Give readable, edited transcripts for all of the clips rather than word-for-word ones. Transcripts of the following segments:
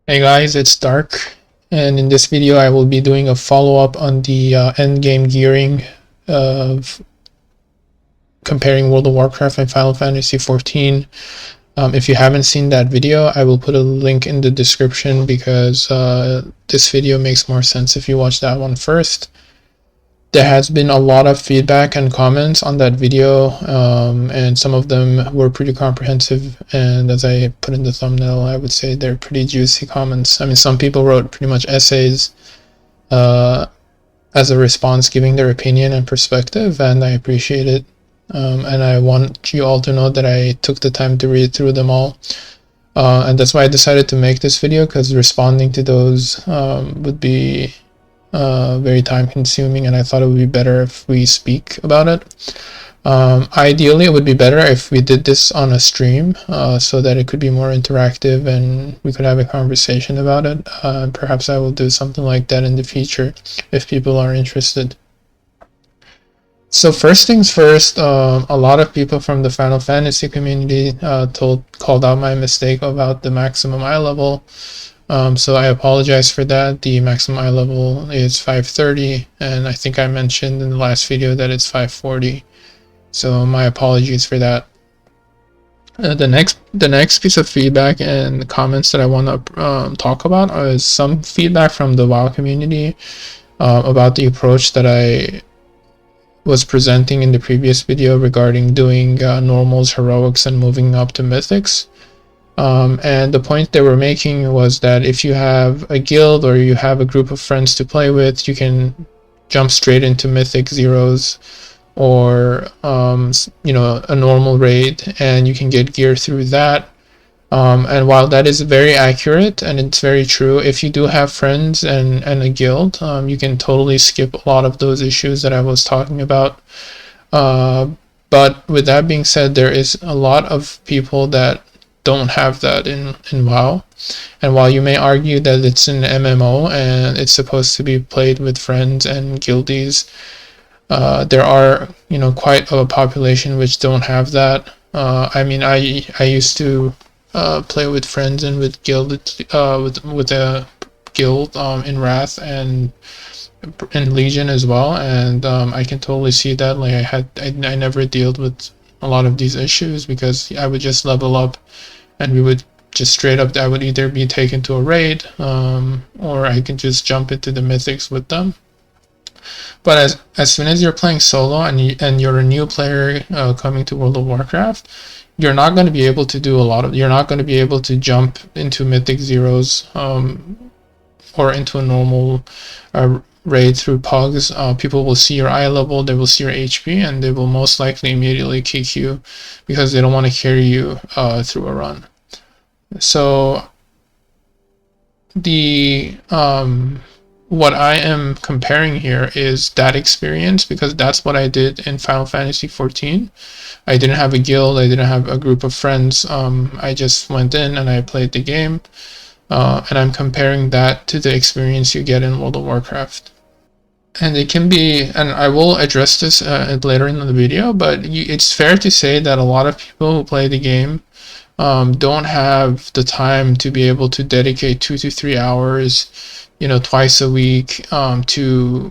Hey guys, it's Dark, and in this video I will be doing a follow-up on the endgame gearing of comparing World of Warcraft and Final Fantasy XIV. If you haven't seen that video, I will put a link in the description because this video makes more sense if you watch that one first. There has been a lot of feedback and comments on that video, and some of them were pretty comprehensive, and as I put in the thumbnail, I would say they're pretty juicy comments. I mean, some people wrote pretty much essays uh, as a response, giving their opinion and perspective, and I appreciate it. And I want you all to know that I took the time to read through them all. And that's why I decided to make this video, because responding to those would be very time consuming, and I thought it would be better if we speak about it. Ideally, it would be better if we did this on a stream so that it could be more interactive and we could have a conversation about it. Perhaps I will do something like that in the future if people are interested. So first things first, a lot of people from the Final Fantasy community called out my mistake about the maximum eye level. So I apologize for that. The maximum eye level is 530, and I think I mentioned in the last video that it's 540. So my apologies for that. The next piece of feedback and comments that I want to talk about is some feedback from the WoW community about the approach that I was presenting in the previous video regarding doing normals, heroics, and moving up to mythics. And the point they were making was that if you have a guild or you have a group of friends to play with, you can jump straight into mythic zeros or a normal raid, and you can get gear through that. And while that is very accurate and it's very true, if you do have friends and a guild, you can totally skip a lot of those issues that I was talking about. But with that being said, there is a lot of people that don't have that in WoW. And while you may argue that it's an MMO and it's supposed to be played with friends and guildies, there are quite a population which don't have that. I mean, I used to play with friends and with with a guild in Wrath and in Legion as well, and I can totally see that. Like I never dealt with a lot of these issues because I would just level up and we would just straight up, I would either be taken to a raid or I could just jump into the mythics with them. But as soon as you're playing solo and you're a new player coming to World of Warcraft, you're not going to be able to do you're not going to be able to jump into mythic zeros or into a normal raid through pugs. People will see your eye level, they will see your HP, and they will most likely immediately kick you because they don't want to carry you through a run. So the what I am comparing here is that experience, because that's what I did in Final Fantasy XIV. I didn't have a guild, I didn't have a group of friends. I just went in and I played the game, and I'm comparing that to the experience you get in World of Warcraft. And it can be, and I will address this later in the video, but it's fair to say that a lot of people who play the game don't have the time to be able to dedicate 2 to 3 hours, twice a week to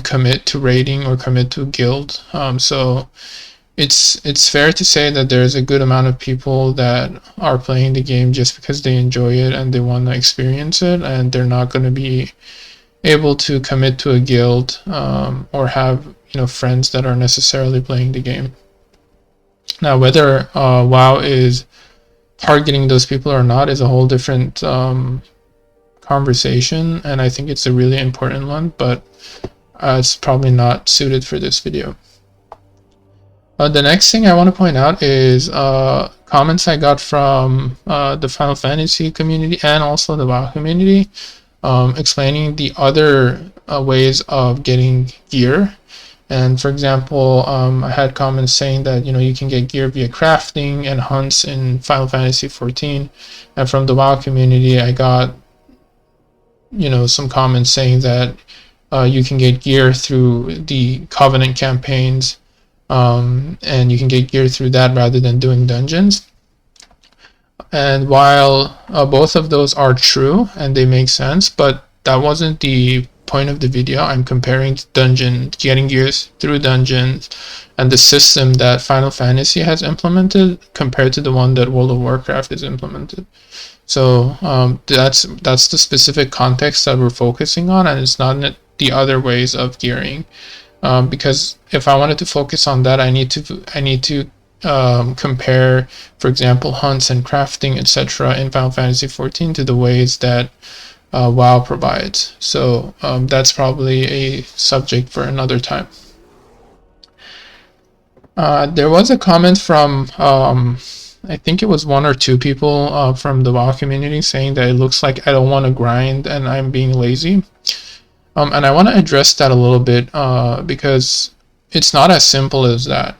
commit to raiding or commit to a guild. So it's fair to say that there's a good amount of people that are playing the game just because they enjoy it and they want to experience it, and they're not going to be able to commit to a guild or have friends that are necessarily playing the game. Now, whether WoW is targeting those people or not is a whole different conversation, and I think it's a really important one, but it's probably not suited for this video. The next thing I want to point out is comments I got from the Final Fantasy community and also the WoW community explaining the other ways of getting gear. And for example, I had comments saying that you can get gear via crafting and hunts in Final Fantasy XIV, and from the WoW community I got some comments saying that you can get gear through the Covenant campaigns, and you can get gear through that rather than doing dungeons. And while both of those are true and they make sense, but that wasn't the point of the video. I'm comparing dungeon, getting gears through dungeons, and the system that Final Fantasy has implemented compared to the one that World of Warcraft is implemented. So that's the specific context that we're focusing on, and it's not the other ways of gearing. Because if I wanted to focus on that, I need to compare, for example, hunts and crafting, etc., in Final Fantasy XIV to the ways that WoW provides. So that's probably a subject for another time. There was a comment from I think it was one or two people from the WoW community saying that it looks like I don't want to grind and I'm being lazy. And I want to address that a little bit because it's not as simple as that.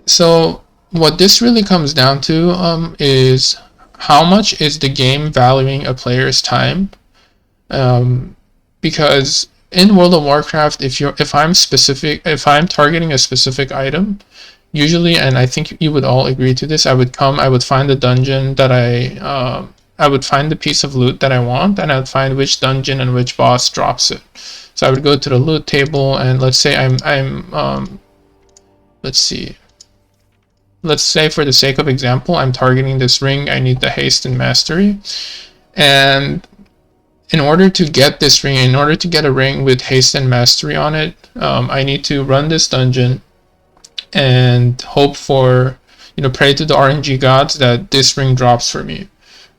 So what this really comes down to is how much is the game valuing a player's time? Because in World of Warcraft, if I'm targeting a specific item, usually, and I think you would all agree to this, I would find the dungeon that I would find the piece of loot that I want, and I would find which dungeon and which boss drops it. So I would go to the loot table, and let's say let's say for the sake of example, I'm targeting this ring. I need the haste and mastery, and in order to get this ring, in order to get a ring with haste and mastery on it, I need to run this dungeon and hope for, pray to the RNG gods that this ring drops for me,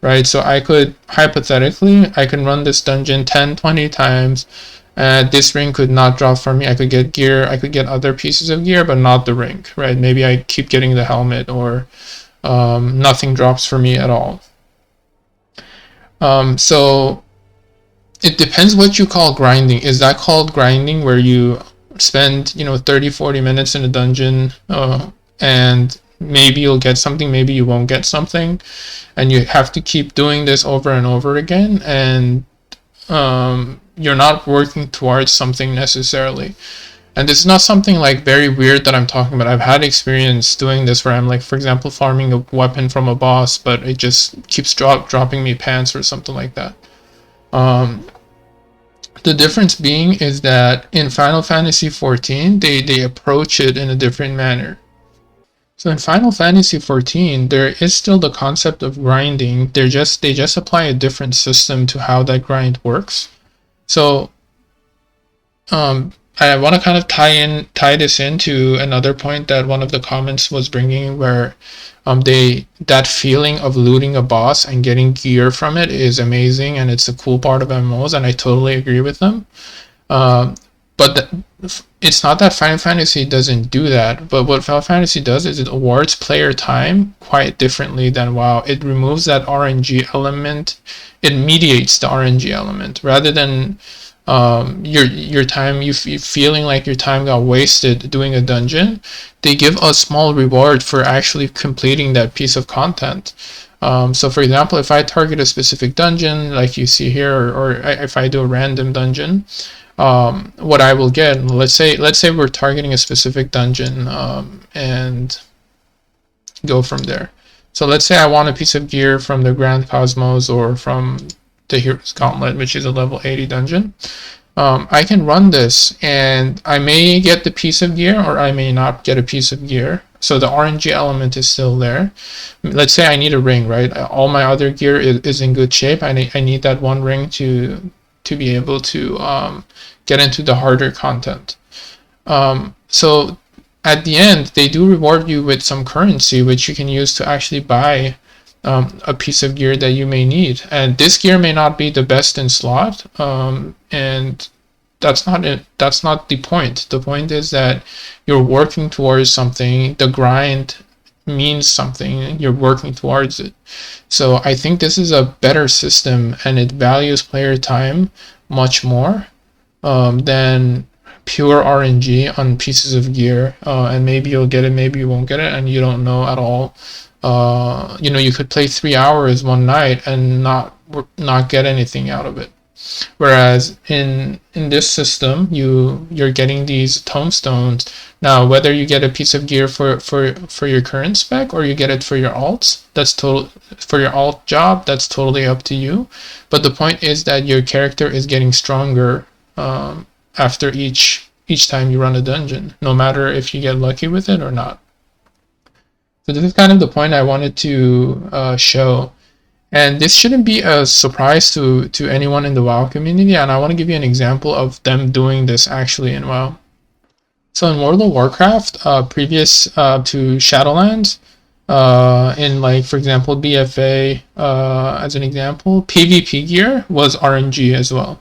right? So I could, hypothetically, I can run this dungeon 10, 20 times, and this ring could not drop for me. I could get gear, I could get other pieces of gear, but not the ring, right? Maybe I keep getting the helmet, or nothing drops for me at all. So it depends what you call grinding. Is that called grinding where you spend 30, 40 minutes in a dungeon and maybe you'll get something, maybe you won't get something, and you have to keep doing this over and over again, and you're not working towards something necessarily? And this is not something like very weird that I'm talking about. I've had experience doing this where I'm, like, for example, farming a weapon from a boss, but it just keeps dropping me pants or something like that. The difference being is that in Final Fantasy XIV, they approach it in a different manner. So in Final Fantasy XIV, there is still the concept of grinding. They just apply a different system to how that grind works. So I want to kind of tie this into another point that one of the comments was bringing, where that feeling of looting a boss and getting gear from it is amazing, and it's a cool part of MMOs, and I totally agree with them. But it's not that Final Fantasy doesn't do that, but what Final Fantasy does is it awards player time quite differently than WoW. It removes that RNG element. It mediates the RNG element rather than your time, you feeling like your time got wasted doing a dungeon. They give a small reward for actually completing that piece of content. So for example, if I target a specific dungeon like you see here, or if I do a random dungeon, what I will get, let's say we're targeting a specific dungeon and go from there. So let's say I want a piece of gear from the Grand Cosmos or from the Hero's Gauntlet, which is a level 80 dungeon. I can run this and I may get the piece of gear or I may not get a piece of gear. So the RNG element is still there. Let's say I need a ring, right? All my other gear is in good shape. I need that one ring to be able to get into the harder content. So at the end, they do reward you with some currency, which you can use to actually buy a piece of gear that you may need. And this gear may not be the best in slot, and that's not it. That's not the point. The point is that you're working towards something. The grind means something. You're working towards it. So I think this is a better system, and it values player time much more than pure RNG on pieces of gear. And maybe you'll get it, maybe you won't get it, and you don't know at all. You could play 3 hours one night and not get anything out of it. Whereas in this system, you're getting these tomestones. Now, whether you get a piece of gear for your current spec or you get it for your alts, that's total for your alt job. That's totally up to you. But the point is that your character is getting stronger after each time you run a dungeon, no matter if you get lucky with it or not. So this is kind of the point I wanted to show. And this shouldn't be a surprise to anyone in the WoW community, and I want to give you an example of them doing this actually in WoW. So in World of Warcraft, previous to Shadowlands, in like, for example, BFA, as an example, PvP gear was RNG as well.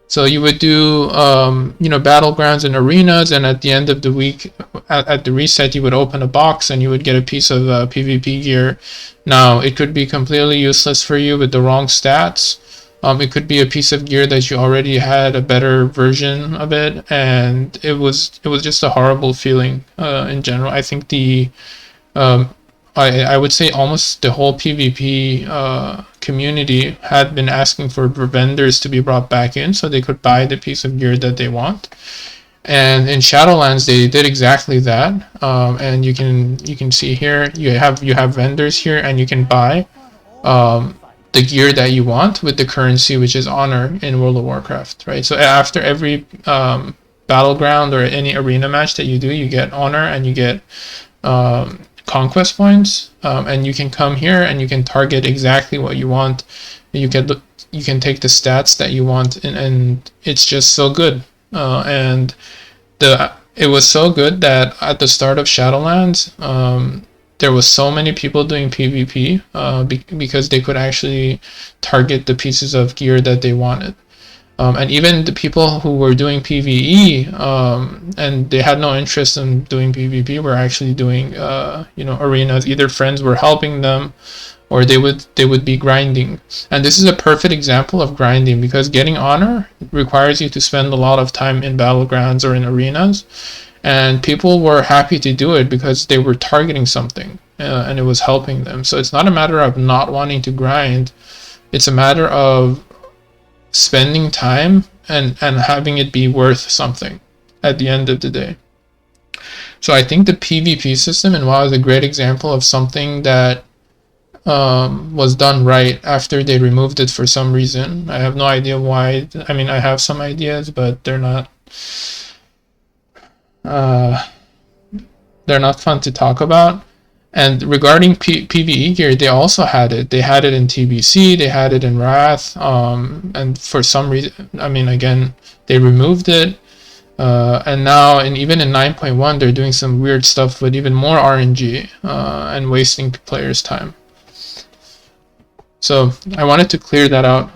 So you would do, battlegrounds and arenas, and at the end of the week, at the reset, you would open a box and you would get a piece of PvP gear. Now, it could be completely useless for you with the wrong stats. It could be a piece of gear that you already had a better version of it, and it was just a horrible feeling in general. I think I would say almost the whole PvP community had been asking for vendors to be brought back in so they could buy the piece of gear that they want. And in Shadowlands, they did exactly that. And you can see here you have vendors here, and you can buy the gear that you want with the currency, which is honor in World of Warcraft, right? So after every battleground or any arena match that you do, you get honor and you get conquest points, and you can come here and you can target exactly what you want. You can take the stats that you want, and it's just so good. And it was so good that at the start of Shadowlands, there was so many people doing PvP because they could actually target the pieces of gear that they wanted. And even the people who were doing PvE and they had no interest in doing PvP were actually doing arenas. Either friends were helping them, or they would be grinding. And this is a perfect example of grinding, because getting honor requires you to spend a lot of time in battlegrounds or in arenas, and people were happy to do it because they were targeting something and it was helping them. So it's not a matter of not wanting to grind, it's a matter of spending time and having it be worth something at the end of the day. So I think the PvP system in WoW is a great example of something that was done right after they removed it for some reason. I have no idea why. I mean, I have some ideas, but they're not fun to talk about. And regarding PvE gear, they also had it. They had it in TBC, they had it in Wrath, and for some reason, I mean, again, they removed it. And now, even in 9.1, they're doing some weird stuff with even more RNG and wasting players' time. So I wanted to clear that out.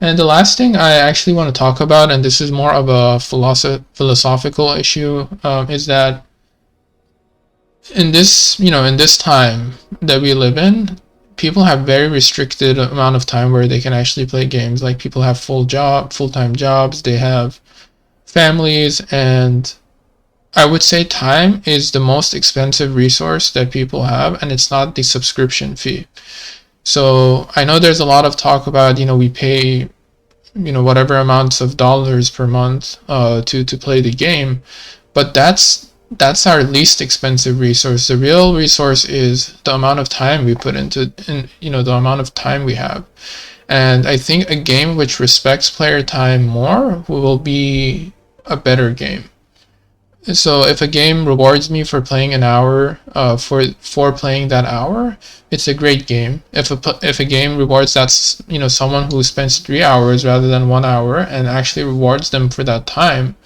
And the last thing I actually want to talk about, and this is more of a philosophical issue, is that in this time that we live in, people have very restricted amount of time where they can actually play games. Like, people have full-time jobs, they have families, and I would say time is the most expensive resource that people have, and it's not the subscription fee. So I know there's a lot of talk about, we pay, whatever amounts of dollars per month to play the game, but that's our least expensive resource. The real resource is the amount of time we put into, the amount of time we have. And I think a game which respects player time more will be a better game. So if a game rewards me for playing an hour, for playing that hour, it's a great game. If a game rewards someone who spends 3 hours rather than 1 hour and actually rewards them for that time,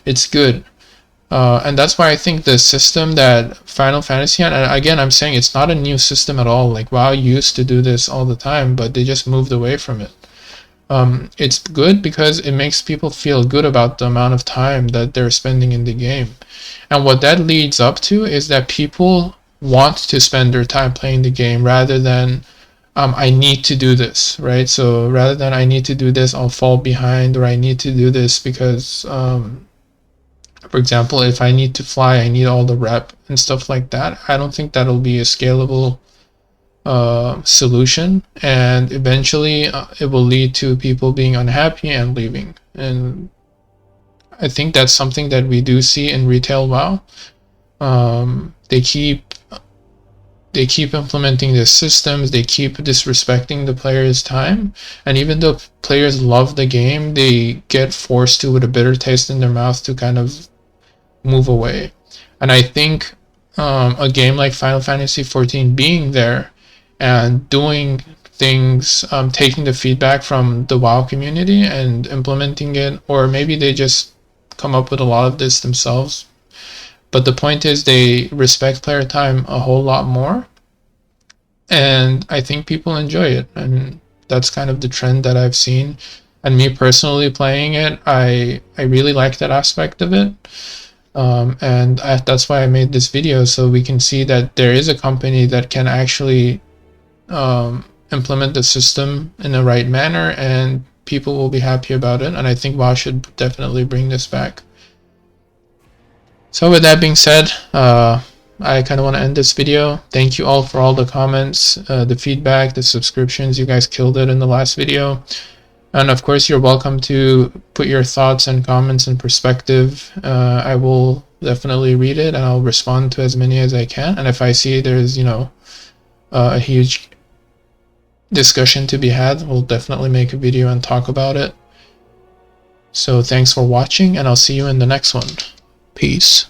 it's good. And that's why I think the system that Final Fantasy, and again, I'm saying it's not a new system at all. Like, WoW used to do this all the time, but they just moved away from it. It's good because it makes people feel good about the amount of time that they're spending in the game. And what that leads up to is that people want to spend their time playing the game rather than, I need to do this, right? So rather than I need to do this, I'll fall behind, or I need to do this because, for example, if I need to fly, I need all the rep and stuff like that. I don't think that'll be a scalable solution, and eventually it will lead to people being unhappy and leaving. And I think that's something that we do see in retail WoW. They keep implementing these systems, they keep disrespecting the players' time, and even though players love the game, they get forced to with a bitter taste in their mouth to kind of move away. And I think a game like Final Fantasy XIV being there and doing things, taking the feedback from the WoW community and implementing it, or maybe they just come up with a lot of this themselves. But the point is they respect player time a whole lot more, and I think people enjoy it, and that's kind of the trend that I've seen. And me personally playing it, I really like that aspect of it. And that's why I made this video, so we can see that there is a company that can actually implement the system in the right manner, and people will be happy about it. And I think WoW should definitely bring this back. So with that being said, I kind of want to end this video. Thank you all for all the comments, the feedback, the subscriptions. You guys killed it in the last video. And of course, you're welcome to put your thoughts and comments in perspective. I will definitely read it, and I'll respond to as many as I can. And if I see there's, a huge discussion to be had, we'll definitely make a video and talk about it. So thanks for watching, and I'll see you in the next one. Peace.